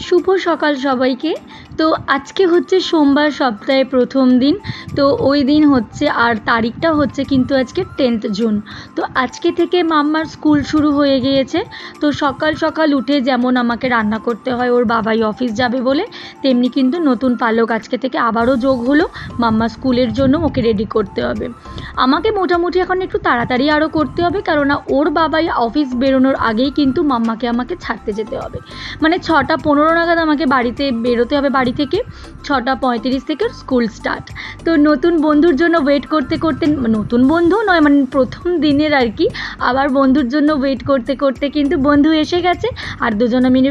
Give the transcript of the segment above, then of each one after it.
শুভ সকাল সবাইকে। তো আজকে হচ্ছে সোমবার, সপ্তাহের প্রথম দিন। তো ওই দিন হচ্ছে, আর তারিখটা হচ্ছে কিন্তু আজকে 10th জুন। তো আজকে থেকে মাম্মার স্কুল শুরু হয়ে গিয়েছে। তো সকাল সকাল উঠে যেমন আমাকে রান্না করতে হয়, ওর বাবাই অফিস যাবে বলে, তেমনি কিন্তু নতুন পালক আজকে থেকে আবারও যোগ হলো। মাম্মা স্কুলের জন্য ওকে রেডি করতে হবে। আমাকে মোটামুটি এখন একটু তাড়াতাড়ি আরও করতে হবে, কেননা ওর বাবাই অফিস বেরোনোর আগেই কিন্তু আমাকে ছাড়তে যেতে হবে। মানে 6:15 নাগাদ আমাকে বাড়িতে বেরোতে হবে, বাড়ি থেকে 6:35 থেকে স্কুল স্টার্ট। তো নতুন বন্ধুর জন্য ওয়েট করতে করতে, নতুন বন্ধু নয় মানে প্রথম দিনের আর কি, আবার বন্ধুর জন্য ওয়েট করতে করতে কিন্তু বন্ধু এসে গেছে। আর দুজনে মিলে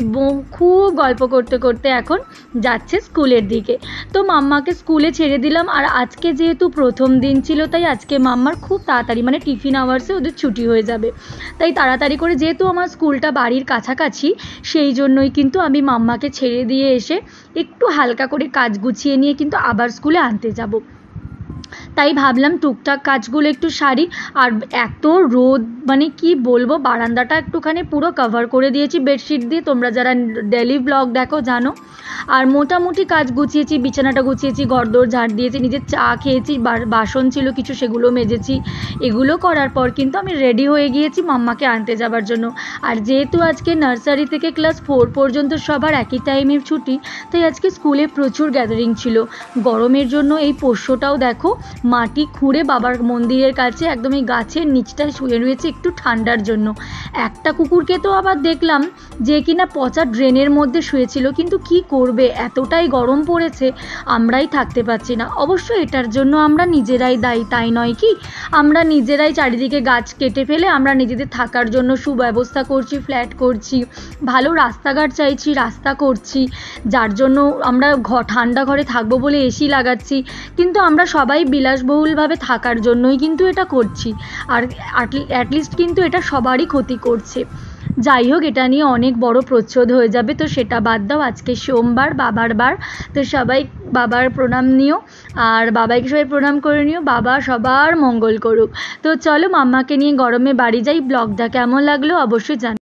খুব গল্প করতে করতে এখন যাচ্ছে স্কুলের দিকে। তো মাম্মাকে স্কুলে ছেড়ে দিলাম। আর আজকে যেহেতু প্রথম দিন ছিল, তাই আজকে মাম্মার খুব তাড়াতাড়ি মানে টিফিন আওয়ার্সে ওদের ছুটি হয়ে যাবে। তাই তাড়াতাড়ি করে, যেহেতু আমার স্কুলটা বাড়ির কাছাকাছি, সেই জন্যই কিন্তু আমি মাম্মাকে ছেড়ে দিয়ে এসে একটু হালকা করে কাজ গুছিয়ে নিয়ে কিন্তু আবার স্কুলে আনতে যাব। তাই ভাবলাম টুকটাক কাজগুলো একটু সারি। আর এত রোদ, মানে কি বলবো, বারান্দাটা একটুখানি পুরো কভার করে দিয়েছি বেডশিট দিয়ে, তোমরা যারা ডেলি ব্লগ দেখো জানো। আর মোটামুটি কাজ গুছিয়েছি, বিছানাটা গুছিয়েছি, ঘরদোর ঝাড় দিয়েছি, নিজের চা খেয়েছি, বাসন ছিল কিছু সেগুলো মেজেছি। এগুলো করার পর কিন্তু আমি রেডি হয়ে গিয়েছি মাম্মাকে আনতে যাবার জন্য। আর যেহেতু আজকে নার্সারি থেকে ক্লাস 4 পর্যন্ত সবার একই টাইমে ছুটি, তাই আজকে স্কুলে প্রচুর গ্যাদারিং ছিল। গরমের জন্য এই পোষ্যটাও দেখো মাটি খুঁড়ে বাবার মন্দিরের কাছে একদম এই গাছের নিচটায় শুয়ে রয়েছে একটু ঠান্ডার জন্য। একটা কুকুরকে তো আবার দেখলাম যে কিনা পচা ড্রেনের মধ্যে শুয়েছিল, কিন্তু কি করবে, এতটাই গরম পড়েছে, আমরাই থাকতে পারছি না। অবশ্য এটার জন্য আমরা নিজেরাই দায়ী, তাই নয় কি? আমরা নিজেরাই চারিদিকে গাছ কেটে ফেলে আমরা নিজেদের থাকার জন্য সুব্যবস্থা করছি, ফ্ল্যাট করছি, ভালো রাস্তাঘাট চাইছি, রাস্তা করছি, যার জন্য আমরা ঠান্ডা ঘরে থাকবো বলে এসি লাগাচ্ছি। কিন্তু আমরা সবাই বিলাসবহুলভাবে থাকার জন্যই কিন্তু এটা করছি। আর অ্যাটলিস্ট কিন্তু এটা সবারই ক্ষতি করছে। যাই হোক, এটা নিয়ে অনেক বড় প্রচ্ছদ হয়ে যাবে, তো সেটা বাদ দাও। আজকে সোমবার, বাবার বার। তো সবাই বাবার প্রণাম নিও, আর বাবাকে সবাই প্রণাম করে নিও। বাবা সবার মঙ্গল করুক। তো চলো মাম্মাকে নিয়ে গরমে বাড়ি যাই। ব্লগটা কেমন লাগলো অবশ্যই জানাও।